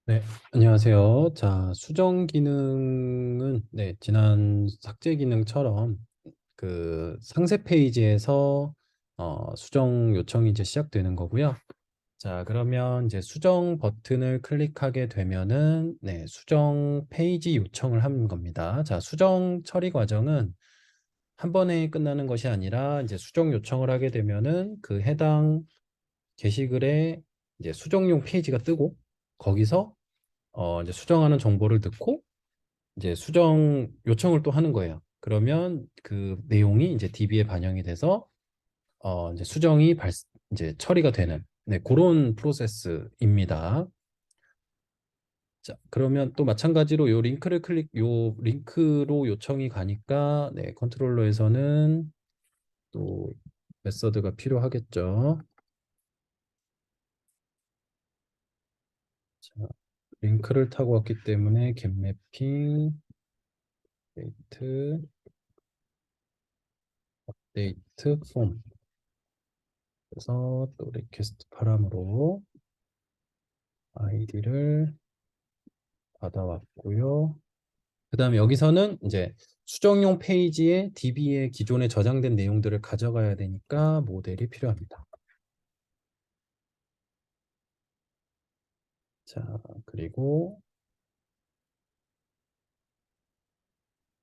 네, 안녕하세요. 자, 수정 기능은 지난 삭제 기능처럼 그 상세 페이지에서 수정 요청이 이제 시작되는 거고요. 자, 그러면 이제 수정 버튼을 클릭하게 되면은 수정 페이지 요청을 하는 겁니다. 자, 수정 처리 과정은 한 번에 끝나는 것이 아니라 이제 수정 요청을 하게 되면은 그 해당 게시글에 이제 수정용 페이지가 뜨고 거기서 이제 수정하는 정보를 넣고 이제 수정 요청을 또 하는 거예요. 그러면 그 내용이 이제 DB에 반영이 돼서 이제 수정이 이제 처리가 되는 그런 프로세스입니다. 자, 그러면 또 마찬가지로 요 링크로 요청이 가니까 컨트롤러에서는 또 메서드가 필요하겠죠. 자, 링크를 타고 왔기 때문에 getMapping 데이트 데이트 폼 그래서 또 리퀘스트 파람으로 아이디를 받아왔고요. 그 다음에 여기서는 이제 수정용 페이지에 DB에 기존에 저장된 내용들을 가져가야 되니까 모델이 필요합니다. 자, 그리고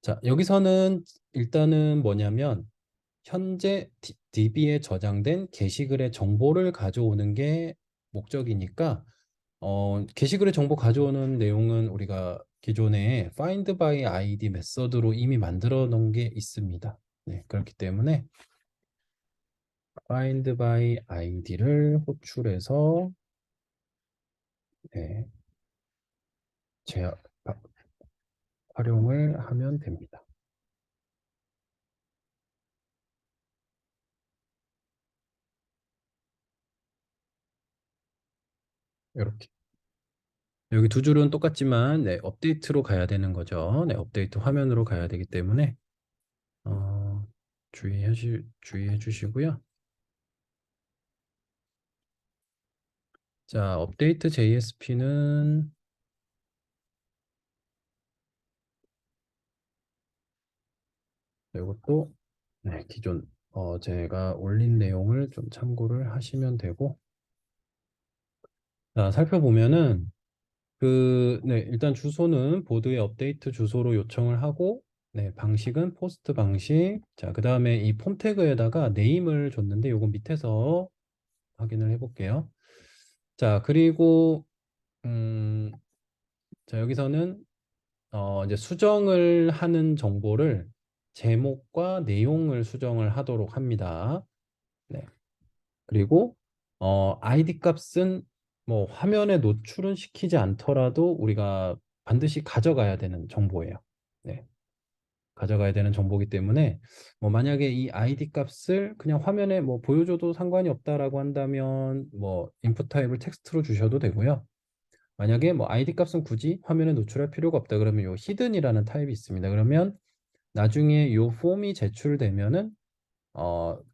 자, 여기서는 일단은 뭐냐면 현재 DB에 저장된 게시글의 정보를 가져오는 게 목적이니까 게시글의 정보 가져오는 내용은 우리가 기존에 find by id 메서드로 이미 만들어 놓은 게 있습니다. 네, 그렇기 때문에 find by id를 호출해서 네, 제, 활용을 하면 됩니다. 이렇게 여기 두 줄은 똑같지만 업데이트로 가야 되는 거죠. 업데이트 화면으로 가야 되기 때문에 어, 주의해 주시고요. 자, 업데이트 JSP는 이것도 기존 제가 올린 내용을 좀 참고를 하시면 되고 자, 살펴보면은 일단 주소는 보드의 업데이트 주소로 요청을 하고 방식은 포스트 방식. 자, 그다음에 이 폼 태그에다가 네임을 줬는데 요거 밑에서 확인을 해 볼게요. 자, 그리고 음, 자, 여기서는 이제 수정을 하는 정보를 제목과 내용을 수정을 하도록 합니다. 네. 그리고 아이디 값은 뭐 화면에 노출은 시키지 않더라도 우리가 반드시 가져가야 되는 정보예요. 네. 가져가야 되는 정보이기 때문에 뭐 만약에 이 아이디 값을 그냥 화면에 뭐 보여줘도 상관이 없다라고 한다면 뭐 인풋 타입을 텍스트로 주셔도 되고요. 만약에 뭐 아이디 값은 굳이 화면에 노출할 필요가 없다 그러면 요 히든이라는 타입이 있습니다. 그러면 나중에 요 폼이 제출되면은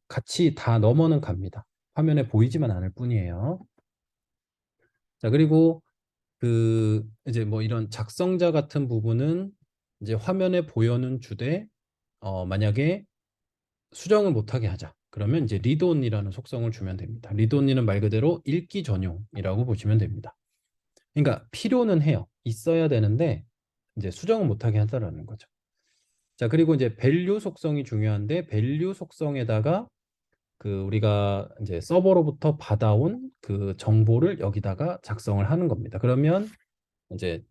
같이 다 넘어는 갑니다. 화면에 보이지만 않을 뿐이에요. 자, 그리고 이제 뭐 이런 작성자 같은 부분은 이제 화면에 보여는 주되 만약에 수정을 못하게 하자. 그러면 이제 리드온이라는 속성을 주면 됩니다. 리드온이는 말 그대로 읽기 전용이라고 보시면 됩니다. 그러니까 필요는 해요. 있어야 되는데 이제 수정을 못하게 하다라는 거죠. 자, 그리고 이제 밸류 속성이 중요한데 밸류 속성에다가 우리가 이제 서버로부터 받아온 그 정보를 여기다가 작성을 하는 겁니다. 그러면 이제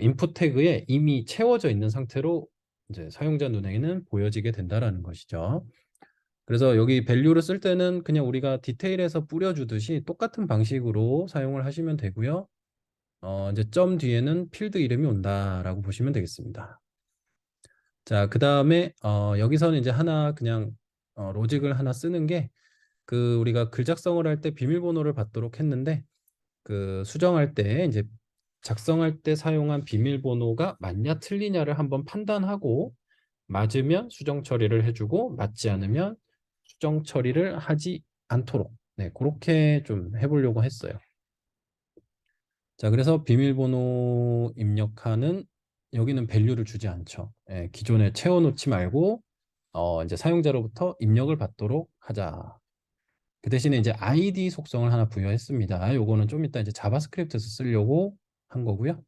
인풋 태그에 이미 채워져 있는 상태로 이제 사용자 눈에는 보여지게 된다라는 것이죠. 그래서 여기 밸류를 쓸 때는 그냥 우리가 디테일에서 뿌려주듯이 똑같은 방식으로 사용을 하시면 되고요. 이제 점 뒤에는 필드 이름이 온다라고 보시면 되겠습니다. 자, 그 다음에 여기서는 이제 하나 그냥 로직을 하나 쓰는 게 우리가 글 작성을 할 때 비밀번호를 받도록 했는데 수정할 때 이제 작성할 때 사용한 비밀번호가 맞냐 틀리냐를 한번 판단하고 맞으면 수정 처리를 해주고 맞지 않으면 수정 처리를 하지 않도록 그렇게 좀 해보려고 했어요. 자, 그래서 비밀번호 입력하는 여기는 밸류를 주지 않죠. 예, 기존에 채워놓지 말고 이제 사용자로부터 입력을 받도록 하자. 그 대신에 이제 ID 속성을 하나 부여했습니다. 요거는 좀 이따 이제 자바스크립트에서 쓰려고 한 거고요.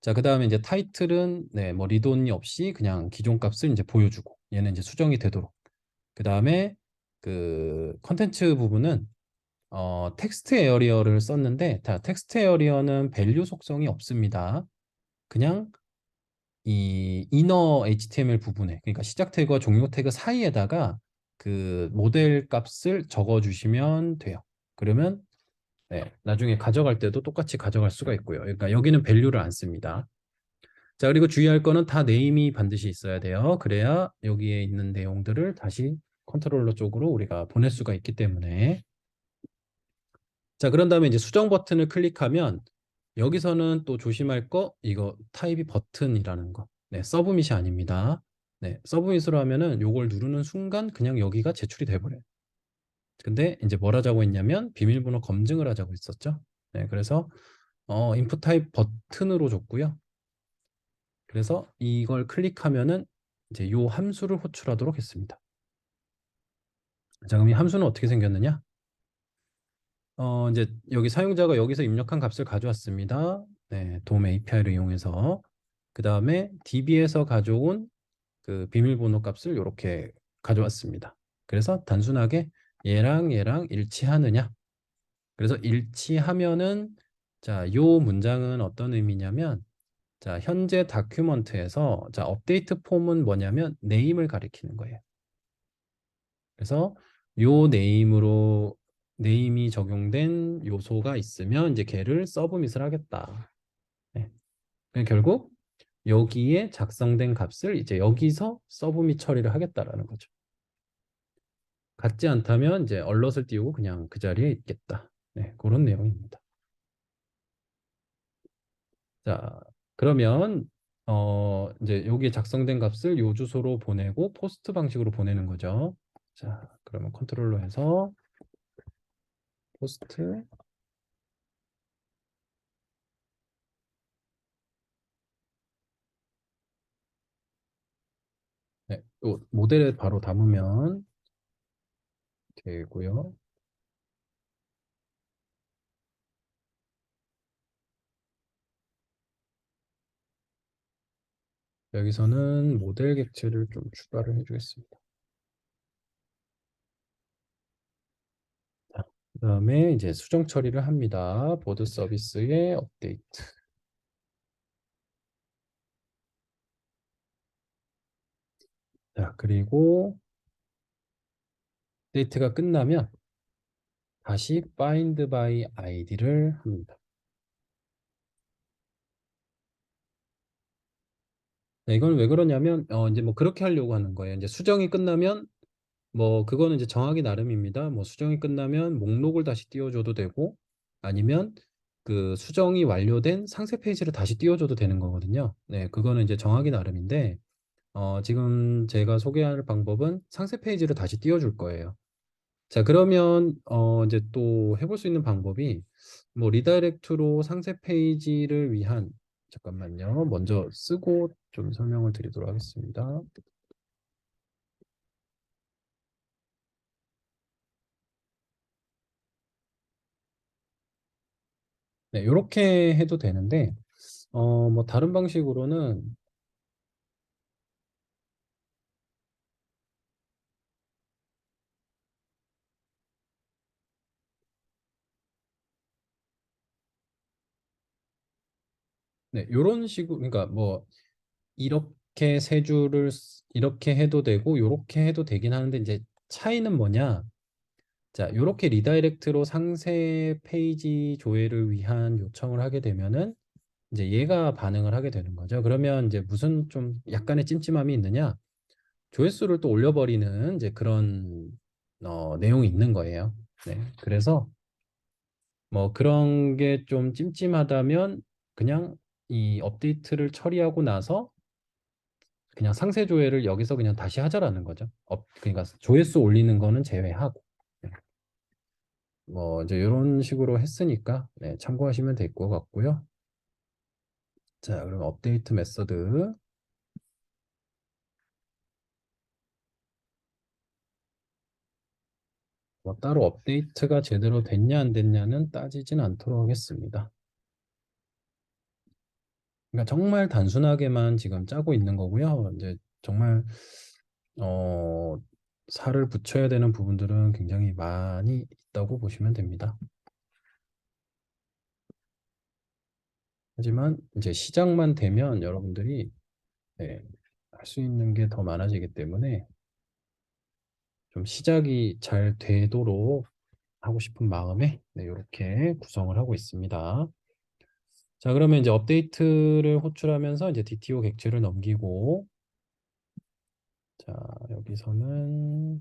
자, 그다음에 이제 타이틀은 뭐 리드온리 없이 그냥 기존 값을 이제 보여주고 얘는 이제 수정이 되도록. 그다음에 그 컨텐츠 부분은 텍스트 에어리어를 썼는데 자, 텍스트 에어리어는 밸류 속성이 없습니다. 그냥 이 이너 HTML 부분에 그러니까 시작 태그와 종료 태그 사이에다가 그 모델 값을 적어 주시면 돼요. 그러면 나중에 가져갈 때도 똑같이 가져갈 수가 있고요. 그러니까 여기는 밸류를 안 씁니다. 자, 그리고 주의할 거는 다 네임이 반드시 있어야 돼요. 그래야 여기에 있는 내용들을 다시 컨트롤러 쪽으로 우리가 보낼 수가 있기 때문에. 자, 그런 다음에 이제 수정 버튼을 클릭하면 여기서는 또 조심할 거 이거 타입이 버튼이라는 거. 네, 서브밋이 아닙니다. 네, 서브밋으로 하면은 요걸 누르는 순간 그냥 여기가 제출이 돼 버려요. 근데 이제 뭘 하자고 했냐면 비밀번호 검증을 하자고 했었죠. 네, 그래서 인풋 타입 버튼으로 줬고요. 그래서 이걸 클릭하면은 이제 요 함수를 호출하도록 했습니다. 자, 그럼 이 함수는 어떻게 생겼느냐? 이제 여기 사용자가 여기서 입력한 값을 가져왔습니다. 네, 돔 API를 이용해서 그 다음에 DB에서 가져온 그 비밀번호 값을 이렇게 가져왔습니다. 그래서 단순하게 얘랑 얘랑 일치하느냐? 그래서 일치하면은 자, 요 문장은 어떤 의미냐면 자, 현재 다큐먼트에서 자, 업데이트 폼은 뭐냐면 네임을 가리키는 거예요. 그래서 요 네임으로 네임이 적용된 요소가 있으면 이제 걔를 서브밋을 하겠다. 네. 그냥 결국 여기에 작성된 값을 이제 여기서 서브밋 처리를 하겠다라는 거죠. 같지 않다면 이제 얼럿을 띄우고 그냥 그 자리에 있겠다. 네, 그런 내용입니다. 자, 그러면 이제 여기에 작성된 값을 요 주소로 보내고 포스트 방식으로 보내는 거죠. 자, 그러면 컨트롤러 해서 포스트. 네, 또 모델에 바로 담으면 되고요. 여기서는 모델 객체를 좀 추가를 해주겠습니다. 자, 그다음에 이제 수정 처리를 합니다. 보드 서비스의 업데이트. 자, 그리고 업데이트가 끝나면 다시 find by id를 합니다. 네, 이건 왜 그러냐면 이제 뭐 그렇게 하려고 하는 거예요. 이제 수정이 끝나면 뭐 그거는 이제 정하기 나름입니다. 뭐 수정이 끝나면 목록을 다시 띄워줘도 되고 아니면 그 수정이 완료된 상세 페이지를 다시 띄워줘도 되는 거거든요. 네, 그거는 이제 정하기 나름인데 지금 제가 소개할 방법은 상세 페이지를 다시 띄워줄 거예요. 자, 그러면 이제 또 해볼 수 있는 방법이 뭐 리다이렉트로 상세 페이지를 위한 잠깐만요. 먼저 쓰고 좀 설명을 드리도록 하겠습니다. 네, 이렇게 해도 되는데 뭐 다른 방식으로는 네, 이런 식으로 그러니까 뭐 이렇게 세 줄을 이렇게 해도 되고 이렇게 해도 되긴 하는데 이제 차이는 뭐냐? 자, 이렇게 리다이렉트로 상세 페이지 조회를 위한 요청을 하게 되면은 이제 얘가 반응을 하게 되는 거죠. 그러면 이제 무슨 좀 약간의 찜찜함이 있느냐? 조회수를 또 올려버리는 이제 그런 내용이 있는 거예요. 네, 그래서 뭐 그런 게 좀 찜찜하다면 그냥 이 업데이트를 처리하고 나서 그냥 상세 조회를 여기서 그냥 다시 하자라는 거죠. 그러니까 조회수 올리는 거는 제외하고. 뭐 이제 이런 식으로 했으니까 네, 참고하시면 될 것 같고요. 자, 그럼 업데이트 메서드 뭐 따로 업데이트가 제대로 됐냐 안 됐냐는 따지진 않도록 하겠습니다. 그러니까 정말 단순하게만 지금 짜고 있는 거고요. 이제 정말 어, 살을 붙여야 되는 부분들은 굉장히 많이 있다고 보시면 됩니다. 하지만 이제 시작만 되면 여러분들이 네, 할 수 있는 게 더 많아지기 때문에 좀 시작이 잘 되도록 하고 싶은 마음에 네, 이렇게 구성을 하고 있습니다. 자, 그러면 이제 업데이트를 호출하면서 이제 DTO 객체를 넘기고 자, 여기서는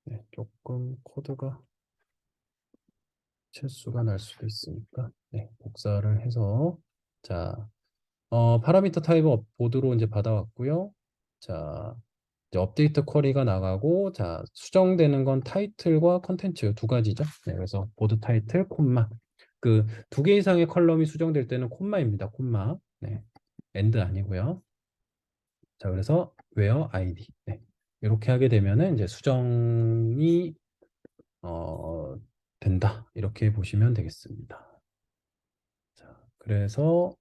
네, 조금 코드가 실수가 날 수도 있으니까 네, 복사를 해서 자, 파라미터 타입은 보드로 이제 받아왔고요. 자, 이제 업데이트 쿼리가 나가고 자, 수정되는 건 타이틀과 컨텐츠 두 가지죠. 네, 그래서 보드 타이틀, 콤마. 그 두 개 이상의 컬럼이 수정될 때는 콤마입니다. 콤마. 네. 엔드 아니고요. 자, 그래서 where id. 네. 이렇게 하게 되면은 이제 수정이 어, 된다. 이렇게 보시면 되겠습니다. 자, 그래서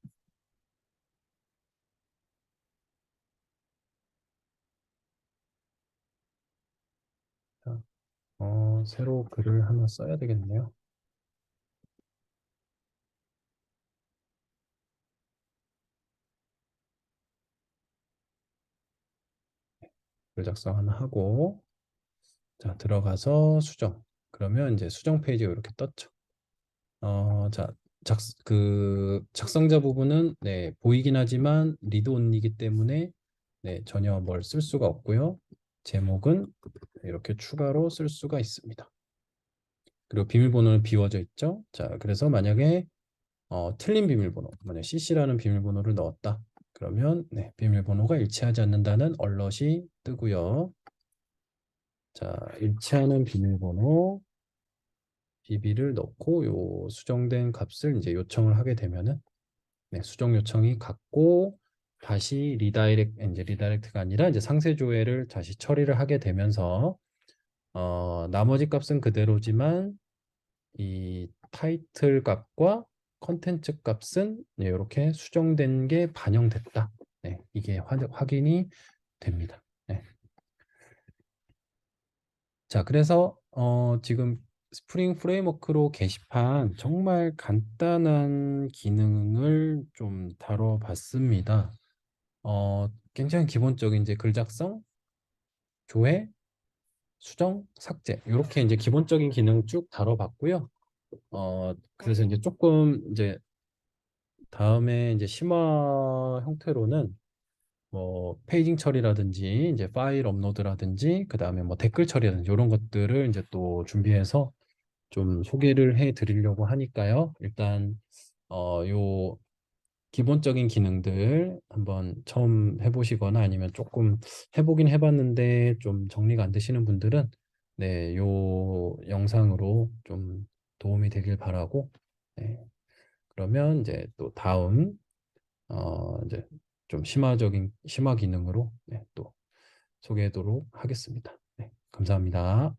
자, 새로 글을 하나 써야 되겠네요. 글 작성 하나 하고 자, 들어가서 수정. 그러면 이제 수정 페이지가 이렇게 떴죠. 자, 작성자 부분은 네, 보이긴 하지만 리드 온리이기 때문에 네, 전혀 뭘 쓸 수가 없고요. 제목은 이렇게 추가로 쓸 수가 있습니다. 그리고 비밀번호는 비워져 있죠. 자, 그래서 만약에 틀린 비밀번호, 만약 CC라는 비밀번호를 넣었다. 그러면 네, 비밀번호가 일치하지 않는다는 얼럿이 뜨고요. 자, 일치하는 비밀번호 DB를 넣고 요 수정된 값을 이제 요청을 하게 되면은 네, 수정 요청이 갔고 다시 리다이렉트가 아니라 이제 상세 조회를 다시 처리를 하게 되면서 나머지 값은 그대로지만 이 타이틀 값과 컨텐츠 값은 네, 이렇게 수정된 게 반영됐다. 네, 이게 확인이 됩니다. 네. 자, 그래서 지금 스프링 프레임워크로 게시판 정말 간단한 기능을 좀 다뤄봤습니다. 굉장히 기본적인 이제 글 작성, 조회, 수정, 삭제 이렇게 이제 기본적인 기능 쭉 다뤄봤고요. 그래서 이제 조금 이제 다음에 이제 심화 형태로는 뭐 페이징 처리라든지 이제 파일 업로드라든지 그다음에 뭐 댓글 처리라든지 이런 것들을 이제 또 준비해서 좀 소개를 해 드리려고 하니까요. 일단 요 기본적인 기능들 한번 처음 해보시거나 아니면 조금 해보긴 해봤는데 좀 정리가 안 되시는 분들은 네, 요 영상으로 좀 도움이 되길 바라고 네, 그러면 이제 또 다음 이제 좀 심화 기능으로 네, 또 소개하도록 하겠습니다. 네, 감사합니다.